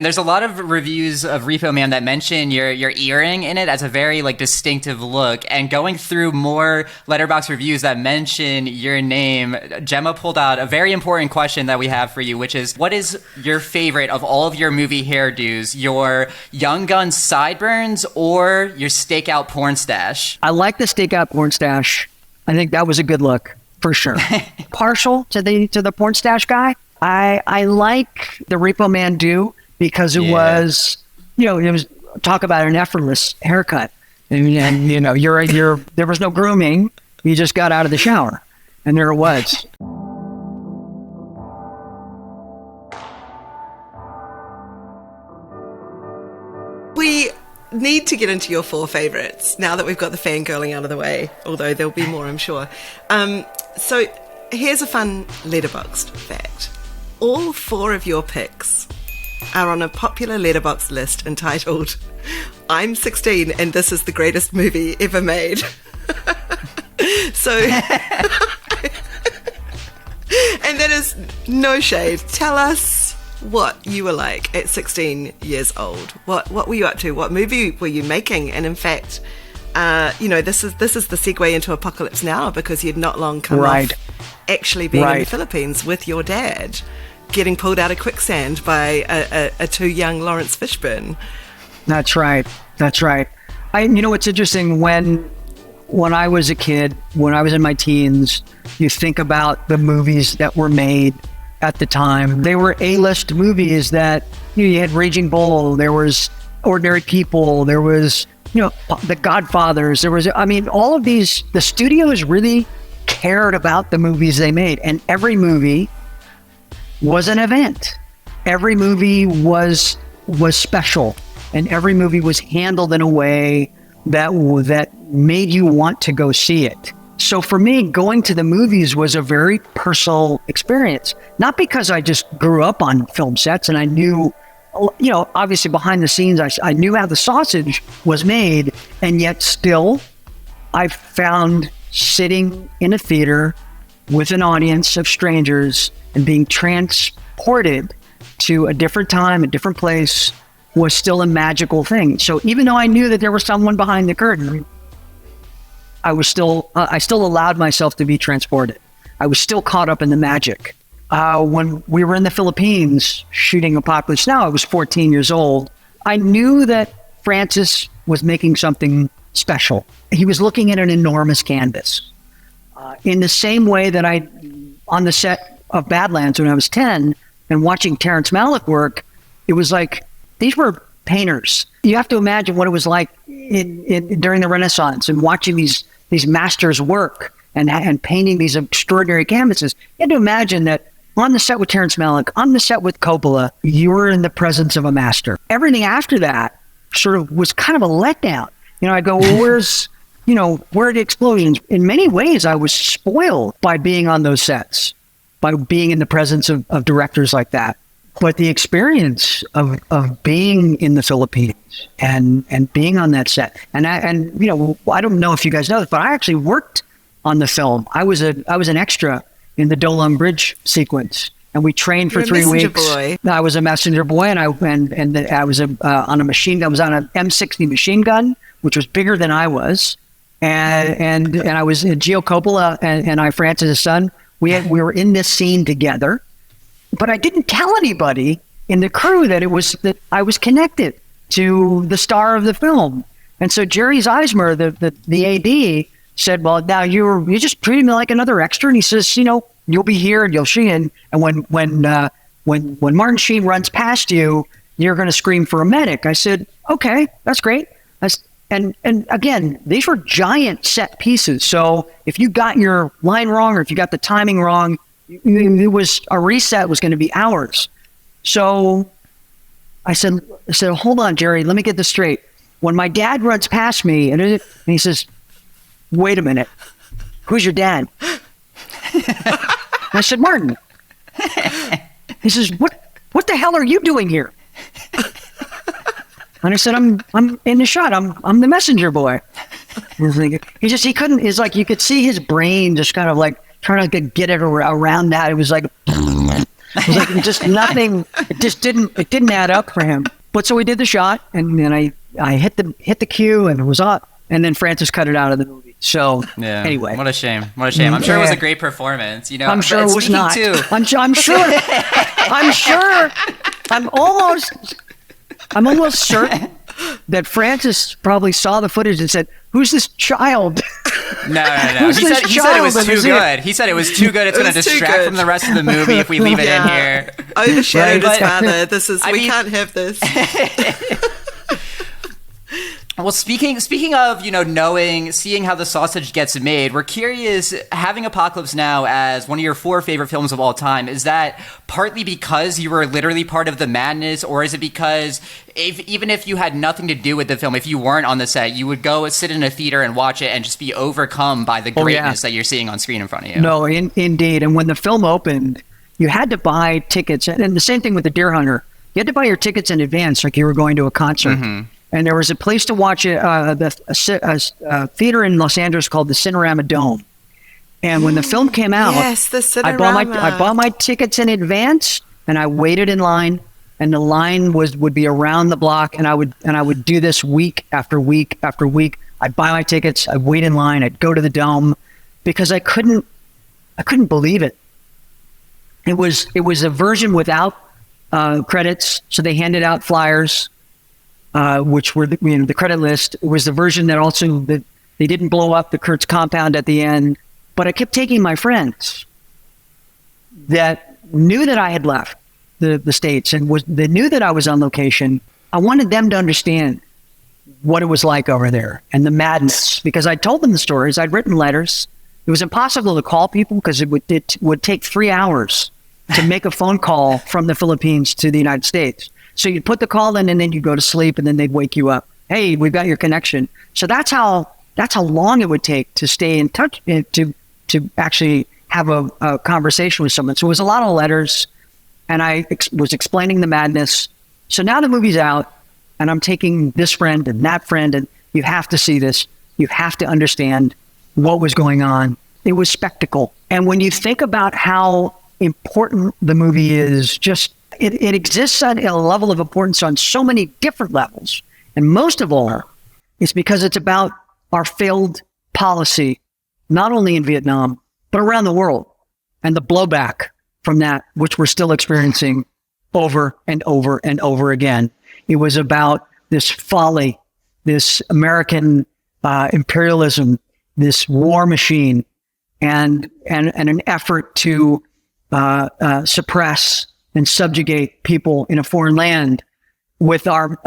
There's a lot of reviews of Repo Man that mention your earring in it as a very like distinctive look. And going through more Letterboxd reviews that mention your name, Gemma pulled out a very important question that we have for you, which is, what is your favorite of all of your movie hairdos? Your Young Gun sideburns or your stakeout porn stash? I like the stakeout porn stash. I think that was a good look for sure. Partial to the porn stash guy. I like the Repo Man do. Because it was, it was talk about an effortless haircut, and there was no grooming. You just got out of the shower, and there it was. We need to get into your 4 favorites now that we've got the fangirling out of the way, although there'll be more, I'm sure. So here's a fun Letterboxd fact. All 4 of your picks are on a popular Letterboxd list entitled I'm 16 and this is the greatest movie ever made. So and that is no shade. Tell us what you were like at 16 years old. What were you up to? What movie were you making? And in fact, this is the segue into Apocalypse Now, because you'd not long come off actually being in the Philippines with your dad, getting pulled out of quicksand by a too young Lawrence Fishburne. That's right. It's interesting, when I was a kid, when I was in my teens, you think about the movies that were made at the time. They were A-list movies that, you had Raging Bull, there was Ordinary People, there was, The Godfathers, there was, all of these, the studios really cared about the movies they made, and every movie was an event. Every movie was special, and every movie was handled in a way that made you want to go see it. So for me, going to the movies was a very personal experience. Not because I just grew up on film sets and I knew, obviously behind the scenes, I knew how the sausage was made, and yet still I found sitting in a theater with an audience of strangers and being transported to a different time, a different place, was still a magical thing. So even though I knew that there was someone behind the curtain, I still allowed myself to be transported. I was still caught up in the magic. When we were in the Philippines shooting Apocalypse Now, I was 14 years old. I knew that Francis was making something special. He was looking at an enormous canvas. In the same way that on the set of Badlands when I was 10 and watching Terrence Malick work, it was like, these were painters. You have to imagine what it was like during the Renaissance and watching these masters work and painting these extraordinary canvases. You had to imagine that on the set with Terrence Malick, on the set with Coppola, you were in the presence of a master. Everything after that sort of was kind of a letdown. I go, well, where are the explosions? In many ways, I was spoiled by being on those sets, by being in the presence of directors like that. But the experience of being in the Philippines and being on that set, and I don't know if you guys know this, but I actually worked on the film. I was an extra in the Dolan Bridge sequence, and we trained for 3 weeks. Boy. I was a messenger boy, and I was on a machine gun. I was on an M60 machine gun, which was bigger than I was, and I was Gio Coppola and I, Francis' son. We were in this scene together. But I didn't tell anybody in the crew that I was connected to the star of the film. And so Jerry Zeismer, the AD, said, "Well, now you just treating me like another extra." And he says, "You'll be here and you'll Sheen. And when Martin Sheen runs past you, you're going to scream for a medic." I said, "Okay, that's great." And again, these were giant set pieces. So if you got your line wrong or if you got the timing wrong, it was a reset was going to be hours. So I said, "Hold on, Jerry, let me get this straight. When my dad runs past me and he says, 'Wait a minute, who's your dad?' I said, 'Martin.' He says, 'What the hell are you doing here?' And I said, I'm in the shot. I'm the messenger boy." He couldn't. It's like you could see his brain just kind of like trying to get it around that. It was like, It was like just nothing. It didn't add up for him. But so we did the shot, and then I hit the cue, and it was up. And then Francis cut it out of the movie. So anyway, what a shame. What a shame. I'm sure it was a great performance. You know, I'm sure it was not. I'm sure. I'm almost certain that Francis probably saw the footage and said, "Who's this child?" No. He said it was too good. He said it was too good. It's going to distract from the rest of the movie if we leave it in here. Overshadowed his father. We can't have this. Well, speaking of, seeing how the sausage gets made, we're curious, having Apocalypse Now as one of your 4 favorite films of all time, is that partly because you were literally part of the madness, or is it because even if you had nothing to do with the film, if you weren't on the set, you would go sit in a theater and watch it and just be overcome by the greatness that you're seeing on screen in front of you? No, indeed. And when the film opened, you had to buy tickets. And the same thing with The Deer Hunter. You had to buy your tickets in advance like you were going to a concert. Mm-hmm. And there was a place to watch it, a theater in Los Angeles called the Cinerama Dome. And when the film came out, the Cinerama. I bought my tickets in advance, and I waited in line. And the line would be around the block, and I would do this week after week after week. I'd buy my tickets, I'd wait in line, I'd go to the Dome, because I couldn't believe it. It was a version without credits, so they handed out flyers. Which were the credit list. It was the version that also that they didn't blow up the Kurtz compound at the end. But I kept taking my friends that knew that I had left the States and they knew that I was on location. I wanted them to understand what it was like over there and the madness, because I told them the stories. I'd written letters. It was impossible to call people because it would take 3 hours to make a phone call from the Philippines to the United States. So you'd put the call in, and then you go to sleep, and then they'd wake you up. Hey, we've got your connection. So that's how long it would take to stay in touch, to actually have a conversation with someone. So it was a lot of letters, and I was explaining the madness. So now the movie's out, and I'm taking this friend and that friend, and you have to see this. You have to understand what was going on. It was spectacle. And when you think about how important the movie is, it exists at a level of importance on so many different levels. And most of all, it's because it's about our failed policy, not only in Vietnam, but around the world, and the blowback from that, which we're still experiencing over and over and over again. It was about this folly, this American imperialism, this war machine, and an effort to suppress and subjugate people in a foreign land with our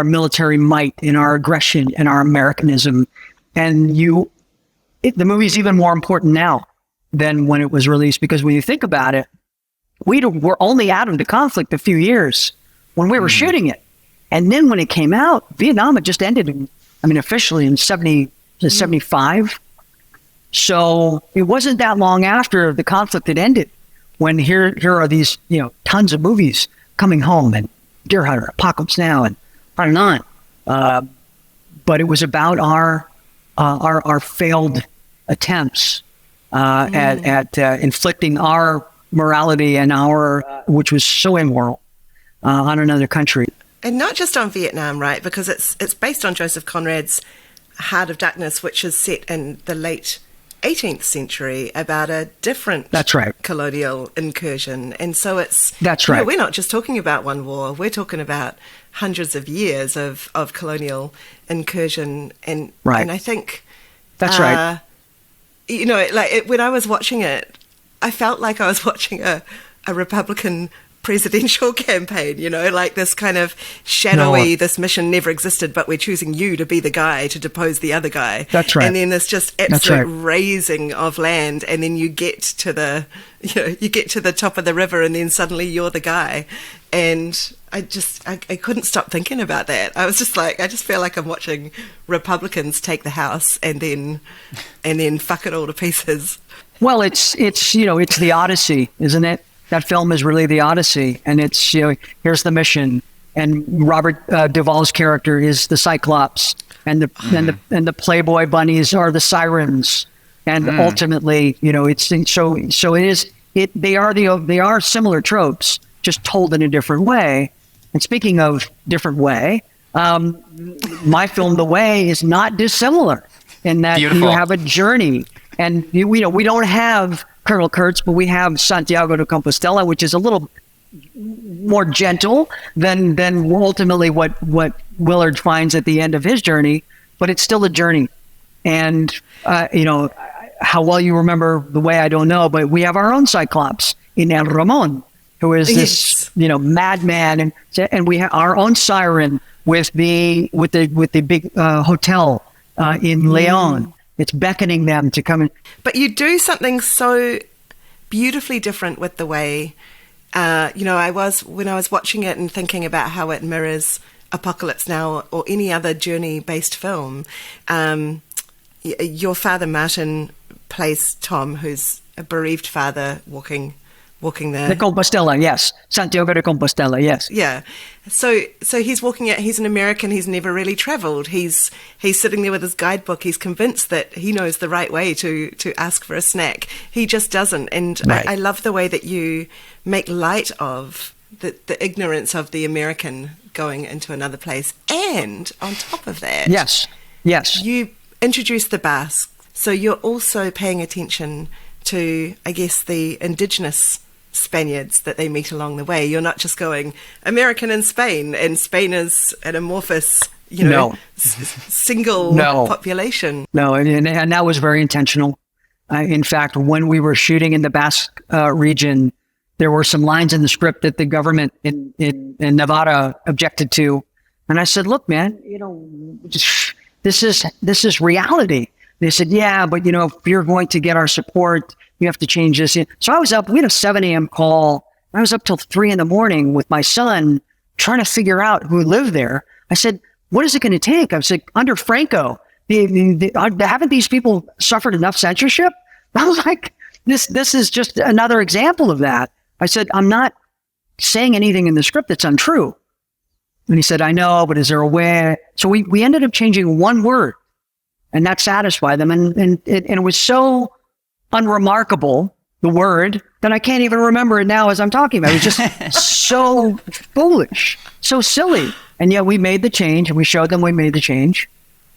military might and our aggression and our Americanism. And the movie's even more important now than when it was released, because when you think about it, we were only out of the conflict a few years when we were shooting it. And then when it came out, Vietnam had just ended, officially in 75. So it wasn't that long after the conflict had ended when here are these, tons of movies coming home, and Deer Hunter, Apocalypse Now, and on and on. But it was about our failed attempts at inflicting our morality and which was so immoral, on another country. And not just on Vietnam, right? Because it's based on Joseph Conrad's Heart of Darkness, which is set in the late 18th century, about a different colonial incursion. And so we're not just talking about one war, we're talking about hundreds of years of colonial incursion. And I think that's right. When I was watching it, I felt like I was watching a Republican presidential campaign, like this kind of shadowy, this mission never existed, but we're choosing you to be the guy to depose the other guy. That's right. And then there's just absolute razing of land, and then you get to the top of the river, and then suddenly you're the guy. And I couldn't stop thinking about that. I was just like, I just feel like I'm watching Republicans take the House and then fuck it all to pieces. Well, it's the Odyssey, isn't it? That film is really the Odyssey, and it's, here's the mission, and Robert Duvall's character is the Cyclops, and the Playboy bunnies are the sirens, and ultimately, it's so it they are similar tropes, just told in a different way. And speaking of different way, my film The Way is not dissimilar in that Beautiful. you have a journey, and we don't have Colonel Kurtz, but we have Santiago de Compostela, which is a little more gentle than ultimately what Willard finds at the end of his journey, but it's still a journey. And how well you remember The Way, I don't know, but we have our own Cyclops in El Ramon, who is this madman, and we have our own Siren with the big hotel in Leon. It's beckoning them to come in. But you do something so beautifully different with The Way. When I was watching it and thinking about how it mirrors Apocalypse Now or any other journey-based film, your father Martin plays Tom, who's a bereaved father walking there. De Compostela, yes. Santiago de Compostela, yes. Yeah. So he's walking out. He's an American. He's never really traveled. He's sitting there with his guidebook. He's convinced that he knows the right way to ask for a snack. He just doesn't. And right. I love the way that you make light of the ignorance of the American going into another place. And on top of that, yes, you introduce the Basque. So you're also paying attention to, I guess, the indigenous Spaniards that they meet along the way. You're not just going American in Spain, and Spain is an amorphous, single population. No, and that was very intentional. In fact, when we were shooting in the Basque region, there were some lines in the script that the government in Nevada objected to, and I said, "Look, man, this is reality." They said, "Yeah, but if you're going to get our support, you have to change this." So I was up. We had a 7 a.m. call. I was up till 3 a.m. with my son trying to figure out who lived there. I said, "What is it going to take?" I said, "Under Franco, haven't these people suffered enough censorship?" I was like, "This is just another example of that." I said, "I'm not saying anything in the script that's untrue." And he said, "I know, but is there a way?" So we ended up changing one word. And that satisfied them. And it was so unremarkable, the word, that I can't even remember it now as I'm talking about it. It was just so foolish, so silly. And yet we made the change, and we showed them we made the change,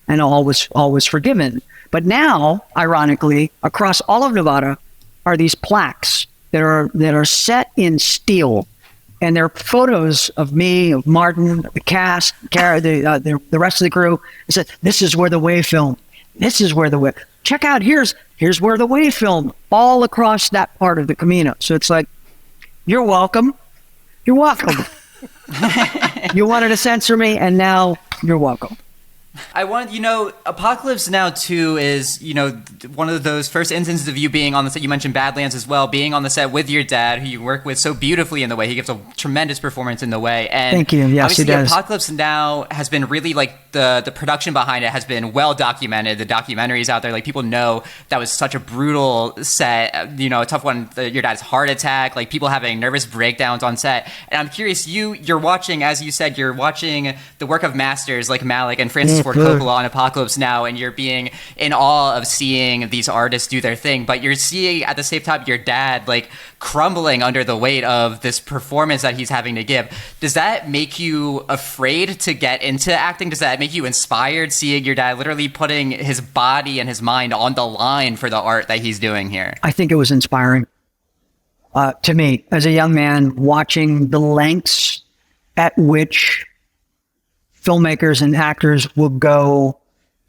and all was forgiven. But now, ironically, across all of Nevada are these plaques that are set in steel. And they're photos of me, of Martin, the cast, the rest of the crew. I said, "This is where The Way filmed. This is where The Way. Check out, here's where The Way filmed, all across that part of the Camino." So it's like, you're welcome. You're welcome. You wanted to censor me, and now you're welcome. I want, Apocalypse Now 2 is, one of those first instances of you being on the set. You mentioned Badlands as well, being on the set with your dad, who you work with so beautifully in The Way. He gives a tremendous performance in The Way. And thank you. Yes, he does. Apocalypse Now has been really, the production behind it has been well documented. The documentaries out there, people know that was such a brutal set, a tough one. Your dad's heart attack, people having nervous breakdowns on set. And I'm curious, you're watching, as you said, you're watching the work of masters like Malick and Francis Ford Coppola on Apocalypse Now, and you're being in awe of seeing these artists do their thing, but you're seeing at the same time your dad crumbling under the weight of this performance that he's having to give. Does that make you afraid to get into acting? Does that make you inspired, seeing your dad literally putting his body and his mind on the line for the art that he's doing here? I think it was inspiring to me as a young man, watching the lengths at which filmmakers and actors will go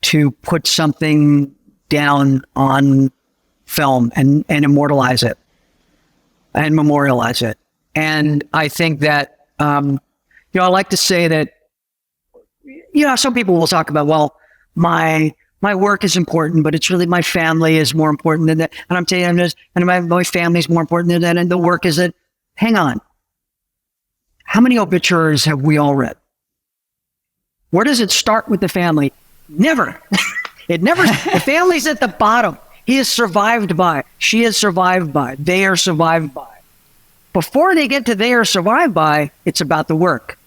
to put something down on film and immortalize it and memorialize it. And I think that, I like to say that, some people will talk about, well, my work is important, but it's really my family is more important than that. And I'm telling you this, and my family is more important than that. And the work is that, hang on. How many obituaries have we all read? Where does it start with the family? Never. It never. The family's at the bottom. He is survived by. She is survived by. They are survived by. Before they get to they are survived by, it's about the work.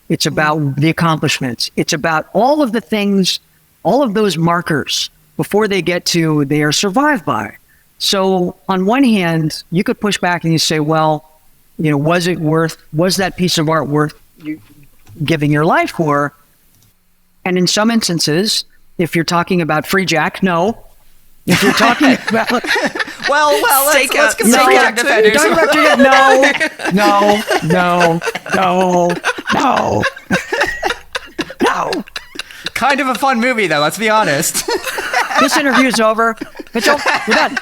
It's about the accomplishments. It's about all of the things, all of those markers before they get to they are survived by. So on one hand, you could push back and you say, well, was that piece of art worth you giving your life for? And in some instances, if you're talking about Free Jack, no. If you're talking about let's get some no, Free Jack defenders. You're talking about no. Kind of a fun movie, though. Let's be honest. This interview's over. Mitchell, you're done.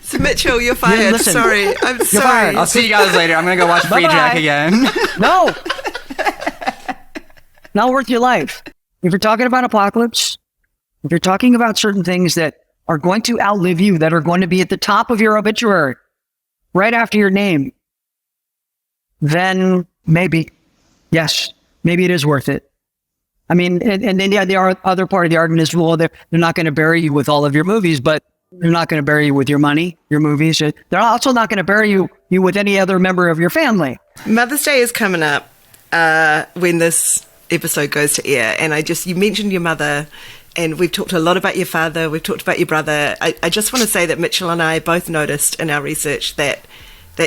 So Mitchell, you're fired. Listen, sorry, I'm sorry. fired. I'll see you guys later. I'm gonna go watch Free Jack again. No. Not worth your life. If you're talking about apocalypse, if you're talking about certain things that are going to outlive you, that are going to be at the top of your obituary, right after your name, then maybe, yes, maybe it is worth it. I mean, and then the other part of the argument is, well, they're not going to bury you with all of your movies, but they're not going to bury you with your money, your movies. They're also not going to bury you with any other member of your family. Mother's Day is coming up when this episode goes to air, and you mentioned your mother, and we've talked a lot about your father, we've talked about your brother. I just want to say that Mitchell and I both noticed in our research that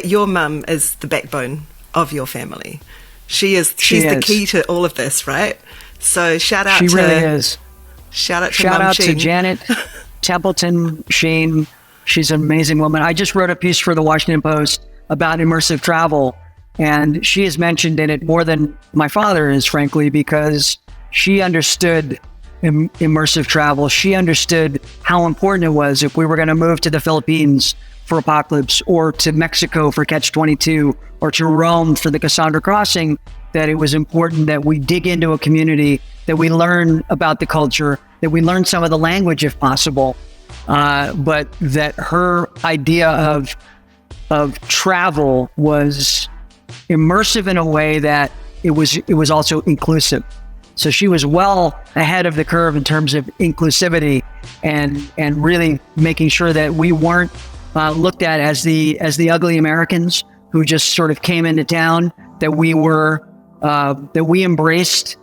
your mum is the backbone of your family. She's the key to all of this, right? So shout out to... She really is. Shout out to Janet Templeton Sheen. She's an amazing woman. I just wrote a piece for the Washington Post about immersive travel, and she is mentioned in it more than my father is, frankly, because she understood immersive travel. She understood how important it was if we were going to move to the Philippines for Apocalypse, or to Mexico for Catch-22, or to Rome for the Cassandra Crossing, that it was important that we dig into a community, that we learn about the culture, that we learn some of the language if possible, but that her idea of travel was immersive in a way that it was also inclusive. So she was well ahead of the curve in terms of inclusivity and really making sure that we weren't looked at as the ugly Americans who just sort of came into town, that we embraced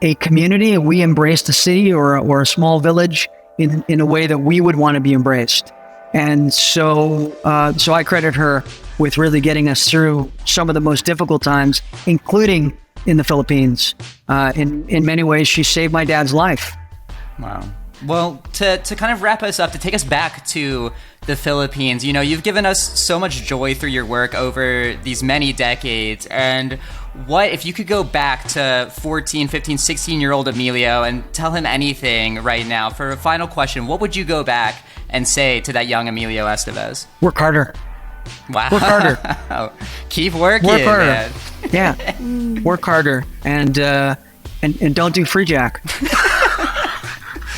a community, and we embraced a city or a small village in a way that we would want to be embraced. And so I credit her with really getting us through some of the most difficult times, including in the Philippines. In many ways, she saved my dad's life. Wow. Well, to kind of wrap us up, to take us back to the Philippines, you've given us so much joy through your work over these many decades. And what if you could go back to 14, 15, 16-year-old Emilio and tell him anything right now? For a final question, what would you go back and say to that young Emilio Estevez? Work harder. Wow. Work harder. Keep working. Work harder. Man. Yeah. Work harder. And don't do Free Jack.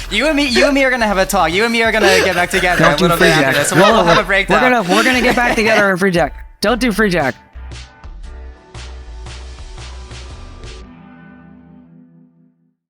You and me are gonna have a talk. You and me are gonna get back together Don't a little bit after this. So we'll have a breakdown. We're gonna get back together on Free Jack. Don't do Free Jack.